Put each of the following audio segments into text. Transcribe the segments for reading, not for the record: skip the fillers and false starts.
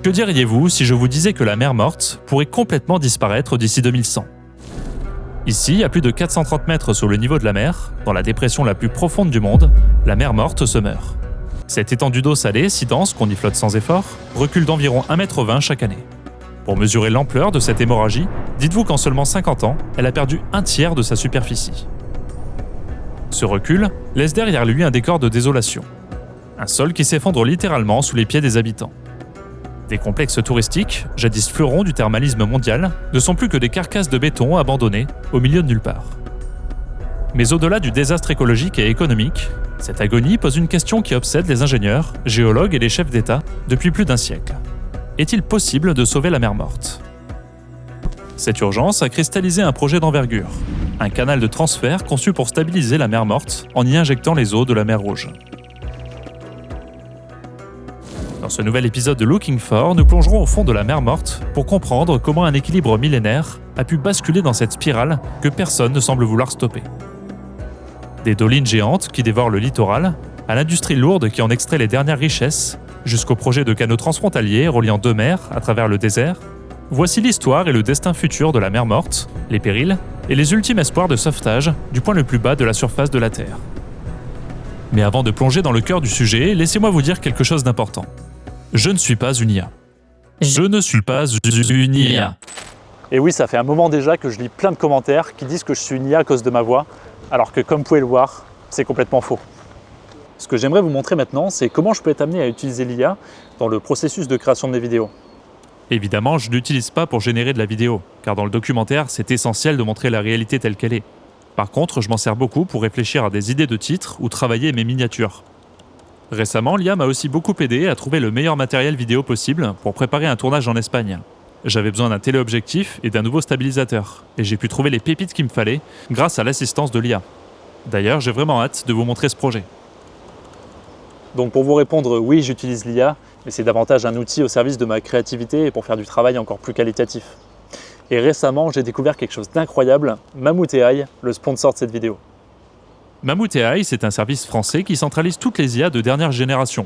Que diriez-vous si je vous disais que la mer Morte pourrait complètement disparaître d'ici 2100 ? Ici, à plus de 430 mètres sous le niveau de la mer, dans la dépression la plus profonde du monde, la mer Morte se meurt. Cette étendue d'eau salée, si dense qu'on y flotte sans effort, recule d'environ 1,20 m chaque année. Pour mesurer l'ampleur de cette hémorragie, dites-vous qu'en seulement 50 ans, elle a perdu un tiers de sa superficie. Ce recul laisse derrière lui un décor de désolation. Un sol qui s'effondre littéralement sous les pieds des habitants. Des complexes touristiques, jadis fleurons du thermalisme mondial, ne sont plus que des carcasses de béton abandonnées au milieu de nulle part. Mais au-delà du désastre écologique et économique, cette agonie pose une question qui obsède les ingénieurs, géologues et les chefs d'État depuis plus d'un siècle. Est-il possible de sauver la mer Morte ? Cette urgence a cristallisé un projet d'envergure, un canal de transfert conçu pour stabiliser la mer Morte en y injectant les eaux de la mer Rouge. Dans ce nouvel épisode de Looking For, nous plongerons au fond de la mer Morte pour comprendre comment un équilibre millénaire a pu basculer dans cette spirale que personne ne semble vouloir stopper. Des dolines géantes qui dévorent le littoral, à l'industrie lourde qui en extrait les dernières richesses, jusqu'au projet de canaux transfrontaliers reliant deux mers à travers le désert, voici l'histoire et le destin futur de la mer Morte, les périls et les ultimes espoirs de sauvetage du point le plus bas de la surface de la Terre. Mais avant de plonger dans le cœur du sujet, laissez-moi vous dire quelque chose d'important. Je ne suis pas une IA. Je ne suis pas une IA. Et oui, ça fait un moment déjà que je lis plein de commentaires qui disent que je suis une IA à cause de ma voix, alors que comme vous pouvez le voir, c'est complètement faux. Ce que j'aimerais vous montrer maintenant, c'est comment je peux être amené à utiliser l'IA dans le processus de création de mes vidéos. Évidemment, je ne l'utilise pas pour générer de la vidéo, car dans le documentaire, c'est essentiel de montrer la réalité telle qu'elle est. Par contre, je m'en sers beaucoup pour réfléchir à des idées de titres ou travailler mes miniatures. Récemment, l'IA m'a aussi beaucoup aidé à trouver le meilleur matériel vidéo possible pour préparer un tournage en Espagne. J'avais besoin d'un téléobjectif et d'un nouveau stabilisateur, et j'ai pu trouver les pépites qu'il me fallait grâce à l'assistance de l'IA. D'ailleurs, j'ai vraiment hâte de vous montrer ce projet. Donc pour vous répondre, oui, j'utilise l'IA, mais c'est davantage un outil au service de ma créativité et pour faire du travail encore plus qualitatif. Et récemment, j'ai découvert quelque chose d'incroyable, Mammouth AI, le sponsor de cette vidéo. Mammouth AI, c'est un service français qui centralise toutes les IA de dernière génération,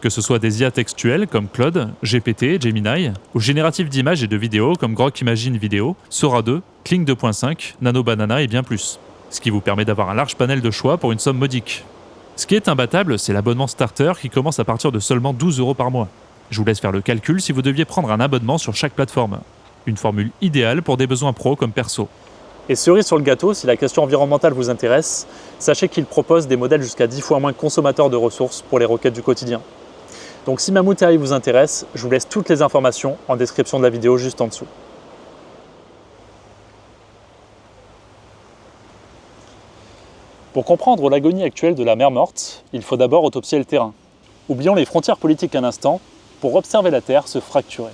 que ce soit des IA textuelles comme Claude, GPT, Gemini, ou génératives d'images et de vidéos comme Grok Imagine Vidéo, Sora 2, Kling 2.5, Nano Banana et bien plus. Ce qui vous permet d'avoir un large panel de choix pour une somme modique. Ce qui est imbattable, c'est l'abonnement starter qui commence à partir de seulement 12 € par mois. Je vous laisse faire le calcul si vous deviez prendre un abonnement sur chaque plateforme. Une formule idéale pour des besoins pro comme perso. Et cerise sur le gâteau, si la question environnementale vous intéresse, sachez qu'il propose des modèles jusqu'à 10 fois moins consommateurs de ressources pour les requêtes du quotidien. Donc si Mammouth AI vous intéresse, je vous laisse toutes les informations en description de la vidéo juste en dessous. Pour comprendre l'agonie actuelle de la mer Morte, il faut d'abord autopsier le terrain. Oublions les frontières politiques un instant pour observer la Terre se fracturer.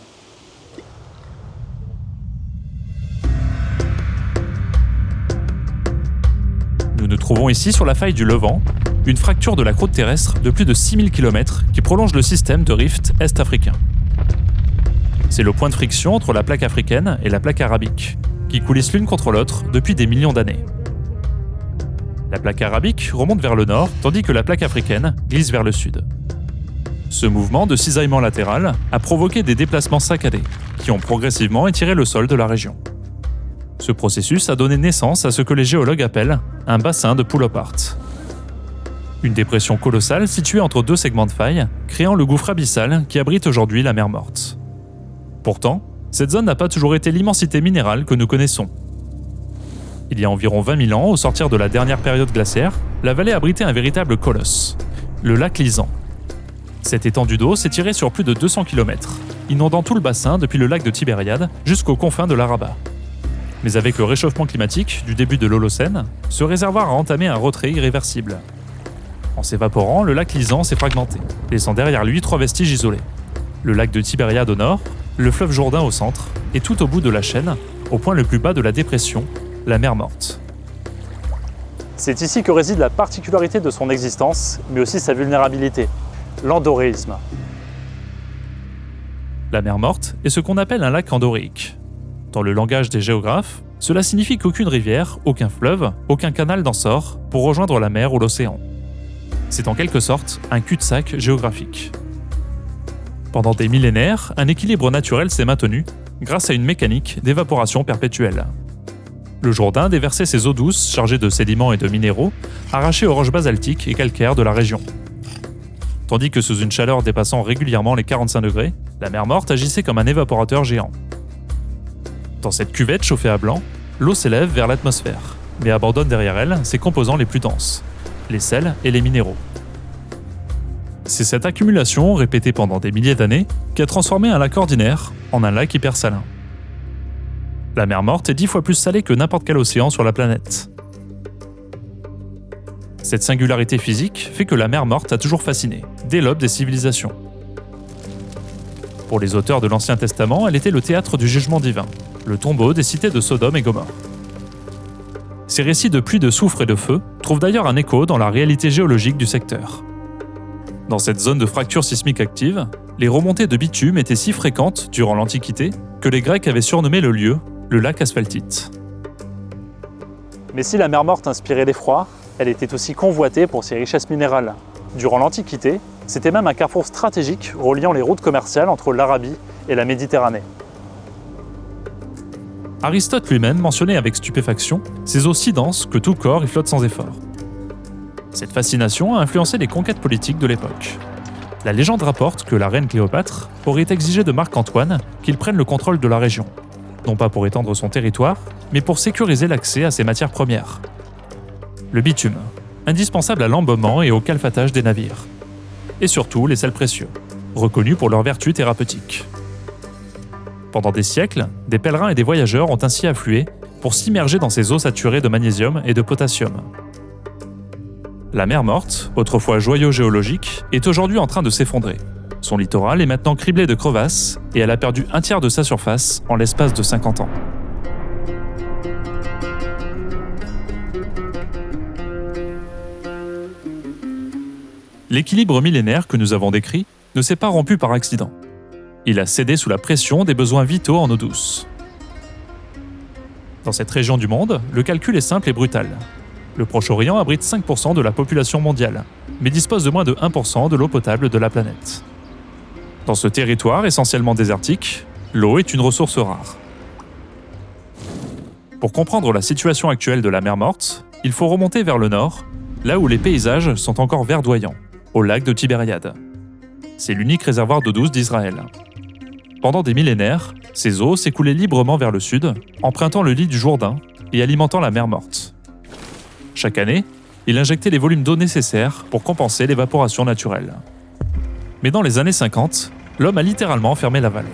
Nous nous trouvons ici sur la faille du Levant, une fracture de la croûte terrestre de plus de 6000 km qui prolonge le système de rift est-africain. C'est le point de friction entre la plaque africaine et la plaque arabique, qui coulissent l'une contre l'autre depuis des millions d'années. La plaque arabique remonte vers le nord, tandis que la plaque africaine glisse vers le sud. Ce mouvement de cisaillement latéral a provoqué des déplacements saccadés, qui ont progressivement étiré le sol de la région. Ce processus a donné naissance à ce que les géologues appellent un bassin de pull-apart. Une dépression colossale située entre deux segments de faille, créant le gouffre abyssal qui abrite aujourd'hui la mer Morte. Pourtant, cette zone n'a pas toujours été l'immensité minérale que nous connaissons. Il y a environ 20 000 ans, au sortir de la dernière période glaciaire, la vallée abritait un véritable colosse, le lac Lisan. Cette étendue d'eau s'étirait sur plus de 200 km, inondant tout le bassin depuis le lac de Tibériade jusqu'aux confins de l'Araba. Mais avec le réchauffement climatique du début de l'Holocène, ce réservoir a entamé un retrait irréversible. En s'évaporant, le lac Lisan s'est fragmenté, laissant derrière lui 3 vestiges isolés. Le lac de Tibériade au nord, le fleuve Jourdain au centre, et tout au bout de la chaîne, au point le plus bas de la dépression, la mer Morte. C'est ici que réside la particularité de son existence, mais aussi sa vulnérabilité, l'endoréisme. La mer Morte est ce qu'on appelle un lac endoréique. Dans le langage des géographes, cela signifie qu'aucune rivière, aucun fleuve, aucun canal n'en sort pour rejoindre la mer ou l'océan. C'est en quelque sorte un cul-de-sac géographique. Pendant des millénaires, un équilibre naturel s'est maintenu grâce à une mécanique d'évaporation perpétuelle. Le Jourdain déversait ses eaux douces chargées de sédiments et de minéraux arrachés aux roches basaltiques et calcaires de la région. Tandis que sous une chaleur dépassant régulièrement les 45 degrés, la mer Morte agissait comme un évaporateur géant. Dans cette cuvette chauffée à blanc, l'eau s'élève vers l'atmosphère, mais abandonne derrière elle ses composants les plus denses, les sels et les minéraux. C'est cette accumulation, répétée pendant des milliers d'années, qui a transformé un lac ordinaire en un lac hyper salin. La mer Morte est 10 fois plus salée que n'importe quel océan sur la planète. Cette singularité physique fait que la mer Morte a toujours fasciné, dès l'aube des civilisations. Pour les auteurs de l'Ancien Testament, elle était le théâtre du jugement divin, le tombeau des cités de Sodome et Gomorrhe. Ces récits de pluie de soufre et de feu trouvent d'ailleurs un écho dans la réalité géologique du secteur. Dans cette zone de fracture sismique active, les remontées de bitume étaient si fréquentes durant l'Antiquité que les Grecs avaient surnommé le lieu le lac asphaltite. Mais si la mer Morte inspirait l'effroi, elle était aussi convoitée pour ses richesses minérales. Durant l'Antiquité, c'était même un carrefour stratégique reliant les routes commerciales entre l'Arabie et la Méditerranée. Aristote lui-même mentionnait avec stupéfaction ces eaux si denses que tout corps y flotte sans effort. Cette fascination a influencé les conquêtes politiques de l'époque. La légende rapporte que la reine Cléopâtre aurait exigé de Marc-Antoine qu'il prenne le contrôle de la région, non pas pour étendre son territoire, mais pour sécuriser l'accès à ses matières premières. Le bitume, indispensable à l'embaumement et au calfatage des navires. Et surtout les sels précieux, reconnus pour leurs vertus thérapeutiques. Pendant des siècles, des pèlerins et des voyageurs ont ainsi afflué pour s'immerger dans ces eaux saturées de magnésium et de potassium. La mer Morte, autrefois joyau géologique, est aujourd'hui en train de s'effondrer. Son littoral est maintenant criblé de crevasses et elle a perdu un tiers de sa surface en l'espace de 50 ans. L'équilibre millénaire que nous avons décrit ne s'est pas rompu par accident. Il a cédé sous la pression des besoins vitaux en eau douce. Dans cette région du monde, le calcul est simple et brutal. Le Proche-Orient abrite 5% de la population mondiale, mais dispose de moins de 1% de l'eau potable de la planète. Dans ce territoire essentiellement désertique, l'eau est une ressource rare. Pour comprendre la situation actuelle de la mer Morte, il faut remonter vers le nord, là où les paysages sont encore verdoyants, au lac de Tibériade. C'est l'unique réservoir d'eau douce d'Israël. Pendant des millénaires, ces eaux s'écoulaient librement vers le sud, empruntant le lit du Jourdain et alimentant la mer Morte. Chaque année, il injectait les volumes d'eau nécessaires pour compenser l'évaporation naturelle. Mais dans les années 50, l'homme a littéralement fermé la valve.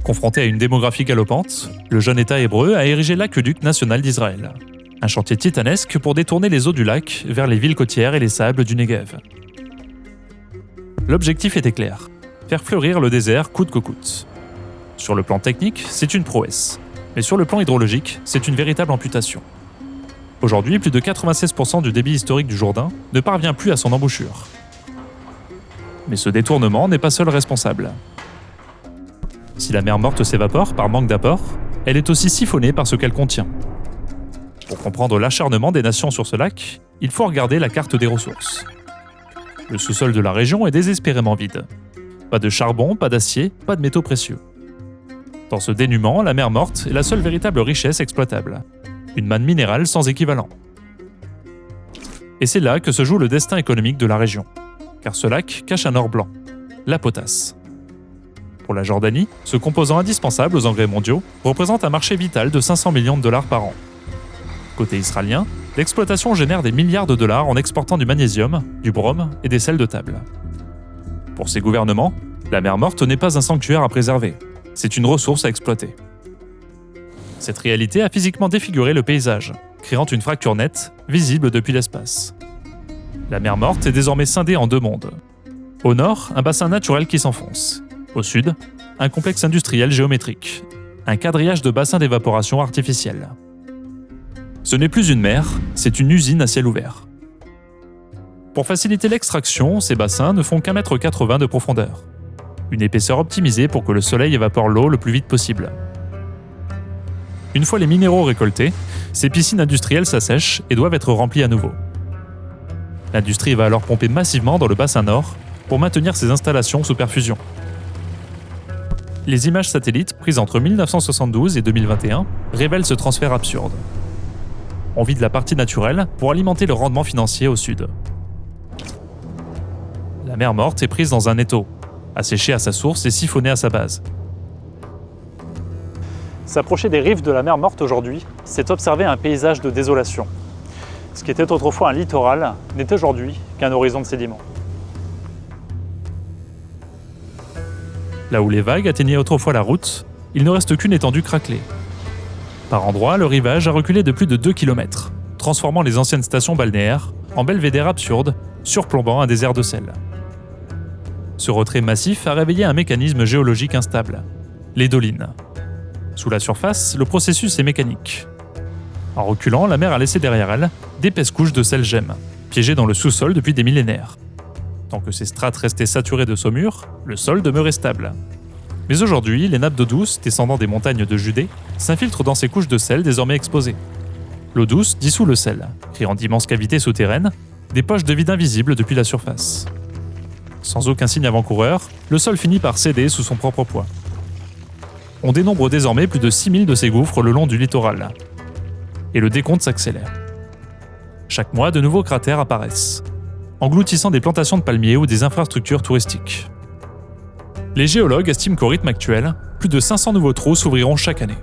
Confronté à une démographie galopante, le jeune État hébreu a érigé l'aqueduc national d'Israël. Un chantier titanesque pour détourner les eaux du lac vers les villes côtières et les sables du Negev. L'objectif était clair, faire fleurir le désert coûte que coûte. Sur le plan technique, c'est une prouesse, mais sur le plan hydrologique, c'est une véritable amputation. Aujourd'hui, plus de 96% du débit historique du Jourdain ne parvient plus à son embouchure. Mais ce détournement n'est pas seul responsable. Si la mer Morte s'évapore par manque d'apport, elle est aussi siphonnée par ce qu'elle contient. Pour comprendre l'acharnement des nations sur ce lac, il faut regarder la carte des ressources. Le sous-sol de la région est désespérément vide. Pas de charbon, pas d'acier, pas de métaux précieux. Dans ce dénuement, la mer Morte est la seule véritable richesse exploitable. Une manne minérale sans équivalent. Et c'est là que se joue le destin économique de la région. Car ce lac cache un or blanc, la potasse. Pour la Jordanie, ce composant indispensable aux engrais mondiaux représente un marché vital de 500 millions de dollars par an. Côté israélien, l'exploitation génère des milliards de dollars en exportant du magnésium, du brome et des sels de table. Pour ces gouvernements, la mer Morte n'est pas un sanctuaire à préserver, c'est une ressource à exploiter. Cette réalité a physiquement défiguré le paysage, créant une fracture nette, visible depuis l'espace. La mer Morte est désormais scindée en deux mondes. Au nord, un bassin naturel qui s'enfonce. Au sud, un complexe industriel géométrique, un quadrillage de bassins d'évaporation artificiels. Ce n'est plus une mer, c'est une usine à ciel ouvert. Pour faciliter l'extraction, ces bassins ne font qu'1,80 m de profondeur. Une épaisseur optimisée pour que le soleil évapore l'eau le plus vite possible. Une fois les minéraux récoltés, ces piscines industrielles s'assèchent et doivent être remplies à nouveau. L'industrie va alors pomper massivement dans le bassin nord, pour maintenir ses installations sous perfusion. Les images satellites prises entre 1972 et 2021 révèlent ce transfert absurde. On vide la partie naturelle pour alimenter le rendement financier au sud. La mer Morte est prise dans un étau, asséchée à sa source et siphonnée à sa base. S'approcher des rives de la mer Morte aujourd'hui, c'est observer un paysage de désolation. Ce qui était autrefois un littoral n'est aujourd'hui qu'un horizon de sédiments. Là où les vagues atteignaient autrefois la route, il ne reste qu'une étendue craquelée. Par endroits, le rivage a reculé de plus de 2 km, transformant les anciennes stations balnéaires en belvédères absurdes, surplombant un désert de sel. Ce retrait massif a réveillé un mécanisme géologique instable, les dolines. Sous la surface, le processus est mécanique. En reculant, la mer a laissé derrière elle d'épaisses couches de sel gemme, piégées dans le sous-sol depuis des millénaires. Tant que ces strates restaient saturées de saumure, le sol demeurait stable. Mais aujourd'hui, les nappes d'eau douce descendant des montagnes de Judée s'infiltrent dans ces couches de sel désormais exposées. L'eau douce dissout le sel, créant d'immenses cavités souterraines, des poches de vide invisibles depuis la surface. Sans aucun signe avant-coureur, le sol finit par céder sous son propre poids. On dénombre désormais plus de 6000 de ces gouffres le long du littoral. Et le décompte s'accélère. Chaque mois, de nouveaux cratères apparaissent, engloutissant des plantations de palmiers ou des infrastructures touristiques. Les géologues estiment qu'au rythme actuel, plus de 500 nouveaux trous s'ouvriront chaque année.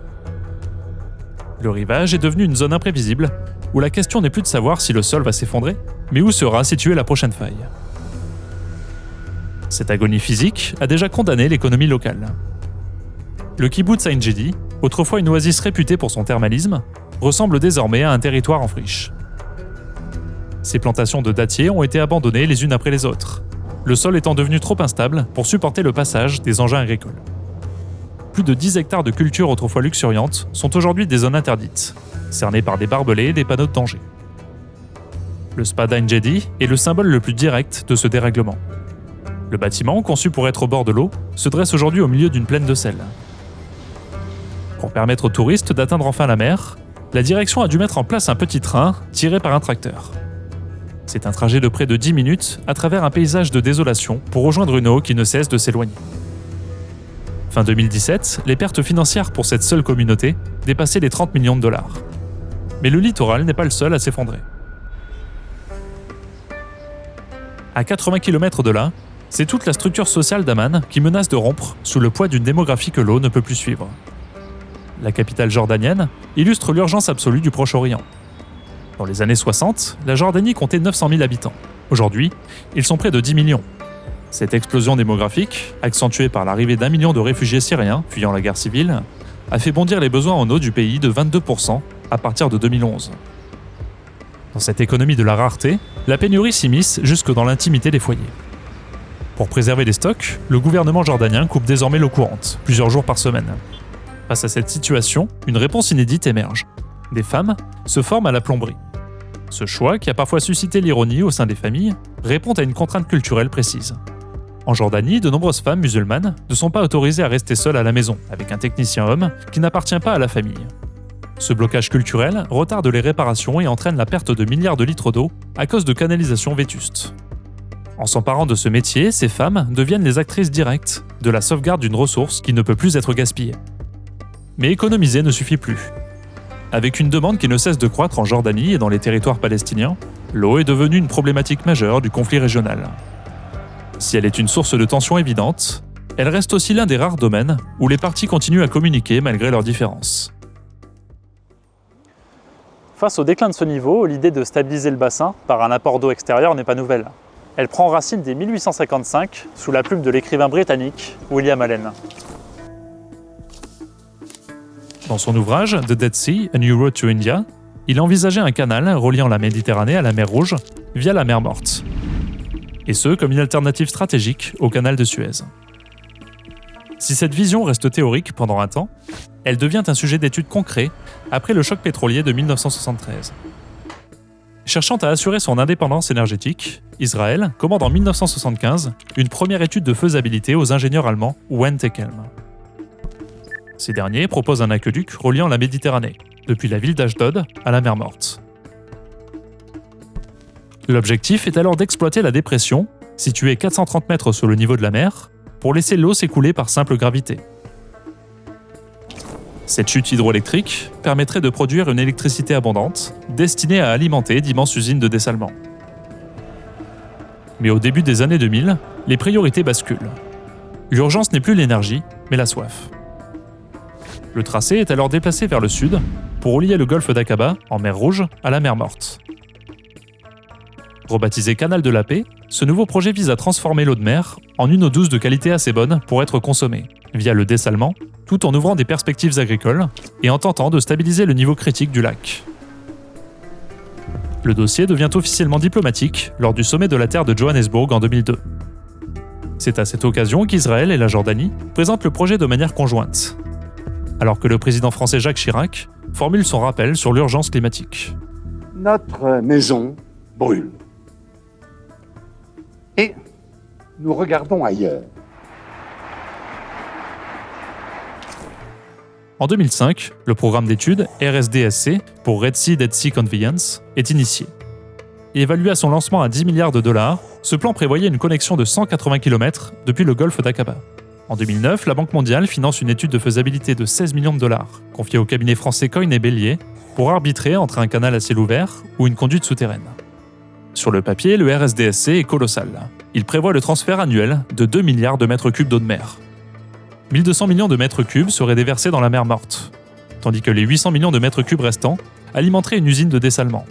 Le rivage est devenu une zone imprévisible, où la question n'est plus de savoir si le sol va s'effondrer, mais où sera située la prochaine faille. Cette agonie physique a déjà condamné l'économie locale. Le kibboutz Ein Gedi, autrefois une oasis réputée pour son thermalisme, ressemble désormais à un territoire en friche. Ces plantations de dattiers ont été abandonnées les unes après les autres, le sol étant devenu trop instable pour supporter le passage des engins agricoles. Plus de 10 hectares de cultures autrefois luxuriantes sont aujourd'hui des zones interdites, cernées par des barbelés et des panneaux de danger. Le spa d'Ein Gedi est le symbole le plus direct de ce dérèglement. Le bâtiment, conçu pour être au bord de l'eau, se dresse aujourd'hui au milieu d'une plaine de sel. Pour permettre aux touristes d'atteindre enfin la mer, la direction a dû mettre en place un petit train tiré par un tracteur. C'est un trajet de près de 10 minutes à travers un paysage de désolation pour rejoindre une eau qui ne cesse de s'éloigner. Fin 2017, les pertes financières pour cette seule communauté dépassaient les 30 millions de dollars. Mais le littoral n'est pas le seul à s'effondrer. À 80 km de là, c'est toute la structure sociale d'Amman qui menace de rompre sous le poids d'une démographie que l'eau ne peut plus suivre. La capitale jordanienne illustre l'urgence absolue du Proche-Orient. Dans les années 60, la Jordanie comptait 900 000 habitants. Aujourd'hui, ils sont près de 10 millions. Cette explosion démographique, accentuée par l'arrivée d'1 million de réfugiés syriens fuyant la guerre civile, a fait bondir les besoins en eau du pays de 22% à partir de 2011. Dans cette économie de la rareté, la pénurie s'immisce jusque dans l'intimité des foyers. Pour préserver les stocks, le gouvernement jordanien coupe désormais l'eau courante, plusieurs jours par semaine. Face à cette situation, une réponse inédite émerge. Des femmes se forment à la plomberie. Ce choix, qui a parfois suscité l'ironie au sein des familles, répond à une contrainte culturelle précise. En Jordanie, de nombreuses femmes musulmanes ne sont pas autorisées à rester seules à la maison, avec un technicien homme qui n'appartient pas à la famille. Ce blocage culturel retarde les réparations et entraîne la perte de milliards de litres d'eau à cause de canalisations vétustes. En s'emparant de ce métier, ces femmes deviennent les actrices directes de la sauvegarde d'une ressource qui ne peut plus être gaspillée. Mais économiser ne suffit plus. Avec une demande qui ne cesse de croître en Jordanie et dans les territoires palestiniens, l'eau est devenue une problématique majeure du conflit régional. Si elle est une source de tension évidente, elle reste aussi l'un des rares domaines où les parties continuent à communiquer malgré leurs différences. Face au déclin de ce niveau, l'idée de stabiliser le bassin par un apport d'eau extérieure n'est pas nouvelle. Elle prend racine dès 1855 sous la plume de l'écrivain britannique William Allen. Dans son ouvrage The Dead Sea, A New Road to India, il envisageait un canal reliant la Méditerranée à la mer Rouge via la mer Morte. Et ce, comme une alternative stratégique au canal de Suez. Si cette vision reste théorique pendant un temps, elle devient un sujet d'étude concret après le choc pétrolier de 1973. Cherchant à assurer son indépendance énergétique, Israël commande en 1975 une première étude de faisabilité aux ingénieurs allemands Wendt et Kelm. Ces derniers proposent un aqueduc reliant la Méditerranée, depuis la ville d'Ashdod à la mer Morte. L'objectif est alors d'exploiter la dépression situé 430 mètres sous le niveau de la mer, pour laisser l'eau s'écouler par simple gravité. Cette chute hydroélectrique permettrait de produire une électricité abondante, destinée à alimenter d'immenses usines de dessalement. Mais au début des années 2000, les priorités basculent. L'urgence n'est plus l'énergie, mais la soif. Le tracé est alors déplacé vers le sud pour relier le golfe d'Aqaba, en mer Rouge, à la mer Morte. Rebaptisé Canal de la Paix, ce nouveau projet vise à transformer l'eau de mer en une eau douce de qualité assez bonne pour être consommée, via le dessalement, tout en ouvrant des perspectives agricoles et en tentant de stabiliser le niveau critique du lac. Le dossier devient officiellement diplomatique lors du sommet de la Terre de Johannesburg en 2002. C'est à cette occasion qu'Israël et la Jordanie présentent le projet de manière conjointe, alors que le président français Jacques Chirac formule son rappel sur l'urgence climatique. Notre maison brûle. Et nous regardons ailleurs. En 2005, le programme d'études RSDSC pour Red Sea Dead Sea Conveyance est initié. Évalué à son lancement à 10 milliards de dollars, ce plan prévoyait une connexion de 180 km depuis le golfe d'Aqaba. En 2009, la Banque mondiale finance une étude de faisabilité de 16 millions de dollars, confiée au cabinet français Coyne et Bellier, pour arbitrer entre un canal à ciel ouvert ou une conduite souterraine. Sur le papier, le RSDSC est colossal. Il prévoit le transfert annuel de 2 milliards de mètres cubes d'eau de mer. 1200 millions de mètres cubes seraient déversés dans la mer Morte, tandis que les 800 millions de mètres cubes restants alimenteraient une usine de dessalement.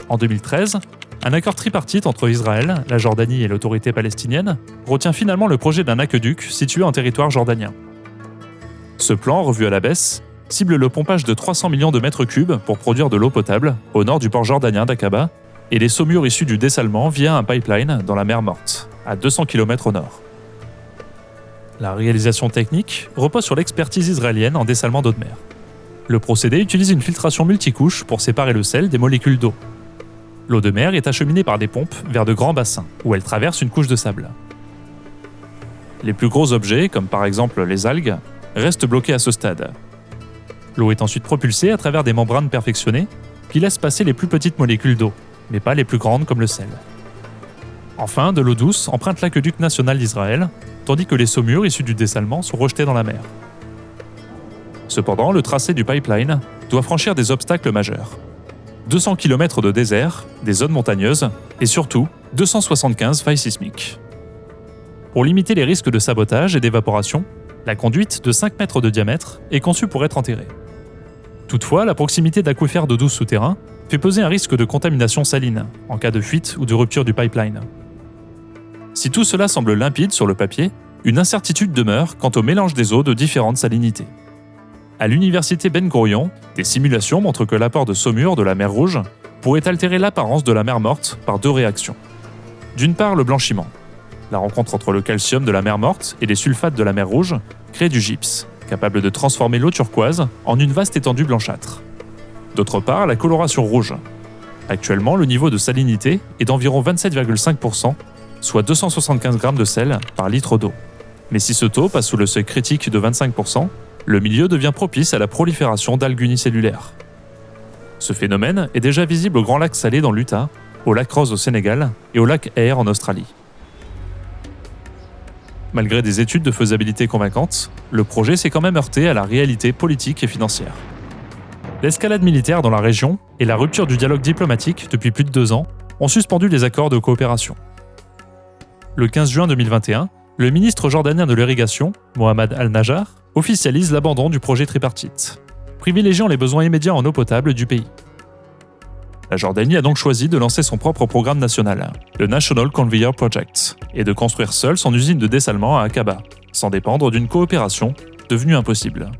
En 2013, un accord tripartite entre Israël, la Jordanie et l'autorité palestinienne retient finalement le projet d'un aqueduc situé en territoire jordanien. Ce plan, revu à la baisse, cible le pompage de 300 millions de mètres cubes pour produire de l'eau potable au nord du port jordanien d'Aqaba et les saumures issues du dessalement via un pipeline dans la mer Morte, à 200 km au nord. La réalisation technique repose sur l'expertise israélienne en dessalement d'eau de mer. Le procédé utilise une filtration multicouche pour séparer le sel des molécules d'eau. L'eau de mer est acheminée par des pompes vers de grands bassins, où elle traverse une couche de sable. Les plus gros objets, comme par exemple les algues, restent bloqués à ce stade. L'eau est ensuite propulsée à travers des membranes perfectionnées qui laissent passer les plus petites molécules d'eau, mais pas les plus grandes comme le sel. Enfin, de l'eau douce emprunte l'aqueduc national d'Israël, tandis que les saumures issues du dessalement sont rejetées dans la mer. Cependant, le tracé du pipeline doit franchir des obstacles majeurs. 200 km de désert, des zones montagneuses et surtout 275 failles sismiques. Pour limiter les risques de sabotage et d'évaporation, la conduite de 5 mètres de diamètre est conçue pour être enterrée. Toutefois, la proximité d'aquifères d'eau douce souterrains fait peser un risque de contamination saline en cas de fuite ou de rupture du pipeline. Si tout cela semble limpide sur le papier, une incertitude demeure quant au mélange des eaux de différentes salinités. À l'université Ben Gurion, des simulations montrent que l'apport de saumure de la mer Rouge pourrait altérer l'apparence de la mer Morte par deux réactions. D'une part, le blanchiment. La rencontre entre le calcium de la mer Morte et les sulfates de la mer Rouge crée du gypse, capable de transformer l'eau turquoise en une vaste étendue blanchâtre. D'autre part, la coloration rouge. Actuellement, le niveau de salinité est d'environ 27,5%, soit 275 grammes de sel par litre d'eau. Mais si ce taux passe sous le seuil critique de 25%, le milieu devient propice à la prolifération d'algues unicellulaires. Ce phénomène est déjà visible au Grand Lac Salé dans l'Utah, au lac Ross au Sénégal et au lac Eyre en Australie. Malgré des études de faisabilité convaincantes, le projet s'est quand même heurté à la réalité politique et financière. L'escalade militaire dans la région et la rupture du dialogue diplomatique depuis plus de 2 ans ont suspendu les accords de coopération. Le 15 juin 2021, le ministre jordanien de l'Irrigation, Mohamed Al-Najjar, officialise l'abandon du projet tripartite, privilégiant les besoins immédiats en eau potable du pays. La Jordanie a donc choisi de lancer son propre programme national, le National Conveyor Project, et de construire seule son usine de dessalement à Aqaba, sans dépendre d'une coopération devenue impossible.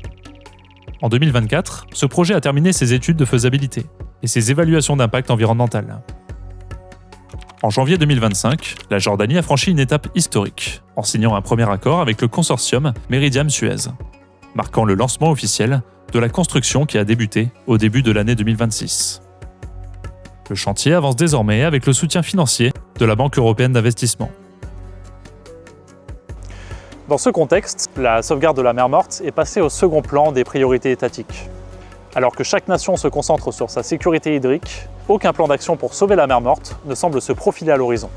En 2024, ce projet a terminé ses études de faisabilité et ses évaluations d'impact environnemental. En janvier 2025, la Jordanie a franchi une étape historique en signant un premier accord avec le consortium Meridiam-Suez, marquant le lancement officiel de la construction qui a débuté au début de l'année 2026. Le chantier avance désormais avec le soutien financier de la Banque européenne d'investissement. Dans ce contexte, la sauvegarde de la mer Morte est passée au second plan des priorités étatiques. Alors que chaque nation se concentre sur sa sécurité hydrique, aucun plan d'action pour sauver la mer Morte ne semble se profiler à l'horizon.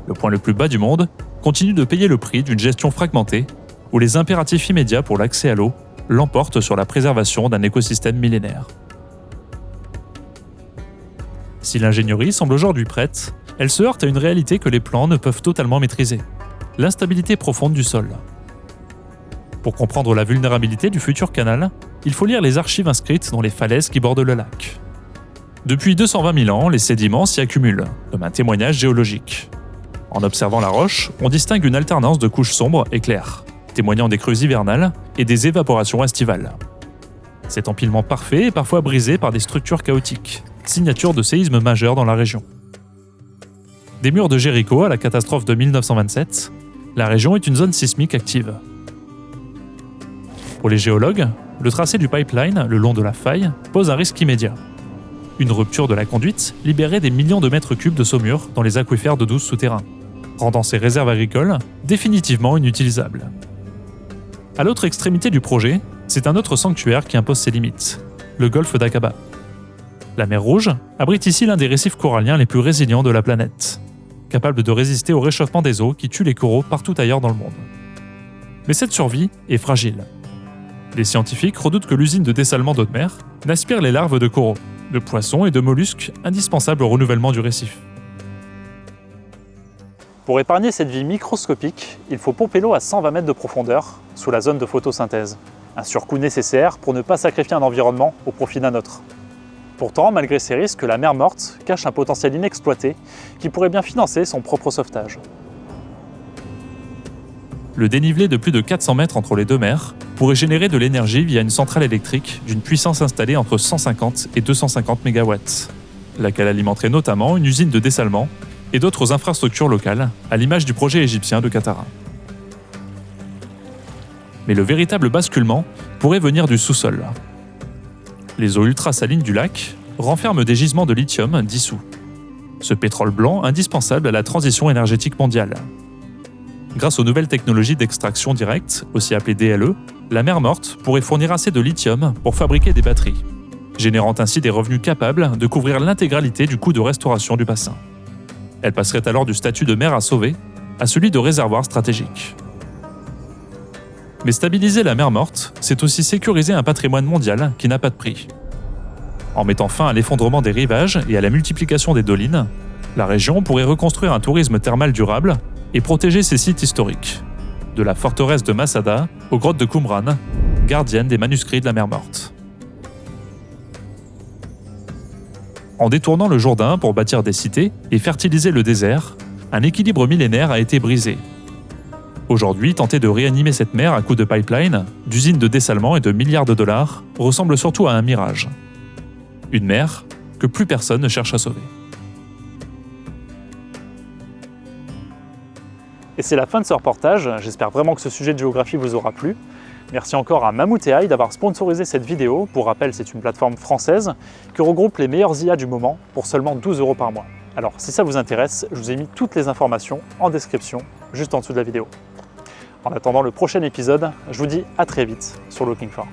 le point le plus bas du monde, continue de payer le prix d'une gestion fragmentée où les impératifs immédiats pour l'accès à l'eau l'emportent sur la préservation d'un écosystème millénaire. Si l'ingénierie semble aujourd'hui prête, elle se heurte à une réalité que les plans ne peuvent totalement maîtriser, l'instabilité profonde du sol. Pour comprendre la vulnérabilité du futur canal, il faut lire les archives inscrites dans les falaises qui bordent le lac. Depuis 220 000 ans, les sédiments s'y accumulent, comme un témoignage géologique. En observant la roche, on distingue une alternance de couches sombres et claires, témoignant des crues hivernales et des évaporations estivales. Cet empilement parfait est parfois brisé par des structures chaotiques, signature de séismes majeurs dans la région. Des murs de Jéricho à la catastrophe de 1927, la région est une zone sismique active. Pour les géologues, le tracé du pipeline le long de la faille pose un risque immédiat. Une rupture de la conduite libérait des millions de mètres cubes de saumure dans les aquifères d'eau douce souterrains, rendant ces réserves agricoles définitivement inutilisables. À l'autre extrémité du projet, c'est un autre sanctuaire qui impose ses limites, le golfe d'Aqaba. La mer Rouge abrite ici l'un des récifs coralliens les plus résilients de la planète, capable de résister au réchauffement des eaux qui tue les coraux partout ailleurs dans le monde. Mais cette survie est fragile. Les scientifiques redoutent que l'usine de dessalement d'eau de mer n'aspire les larves de coraux, de poissons et de mollusques indispensables au renouvellement du récif. Pour épargner cette vie microscopique, il faut pomper l'eau à 120 mètres de profondeur, sous la zone de photosynthèse. Un surcoût nécessaire pour ne pas sacrifier un environnement au profit d'un autre. Pourtant, malgré ces risques, la mer Morte cache un potentiel inexploité qui pourrait bien financer son propre sauvetage. Le dénivelé de plus de 400 mètres entre les deux mers pourrait générer de l'énergie via une centrale électrique d'une puissance installée entre 150 et 250 MW, laquelle alimenterait notamment une usine de dessalement et d'autres infrastructures locales, à l'image du projet égyptien de Qattara. Mais le véritable basculement pourrait venir du sous-sol. Les eaux ultrasalines du lac renferment des gisements de lithium dissous, ce pétrole blanc indispensable à la transition énergétique mondiale. Grâce aux nouvelles technologies d'extraction directe, aussi appelées DLE, la mer Morte pourrait fournir assez de lithium pour fabriquer des batteries, générant ainsi des revenus capables de couvrir l'intégralité du coût de restauration du bassin. Elle passerait alors du statut de mer à sauver à celui de réservoir stratégique. Mais stabiliser la mer Morte, c'est aussi sécuriser un patrimoine mondial qui n'a pas de prix. En mettant fin à l'effondrement des rivages et à la multiplication des dolines, la région pourrait reconstruire un tourisme thermal durable et protéger ses sites historiques, de la forteresse de Masada aux grottes de Qumran, gardiennes des manuscrits de la mer Morte. En détournant le Jourdain pour bâtir des cités et fertiliser le désert, un équilibre millénaire a été brisé. Aujourd'hui, tenter de réanimer cette mer à coups de pipeline, d'usines de dessalement et de milliards de dollars ressemble surtout à un mirage. Une mer que plus personne ne cherche à sauver. Et c'est la fin de ce reportage, j'espère vraiment que ce sujet de géographie vous aura plu. Merci encore à Mammouth AI d'avoir sponsorisé cette vidéo. Pour rappel, c'est une plateforme française qui regroupe les meilleurs IA du moment pour seulement 12 € par mois. Alors si ça vous intéresse, je vous ai mis toutes les informations en description, juste en dessous de la vidéo. En attendant le prochain épisode, je vous dis à très vite sur Looking For.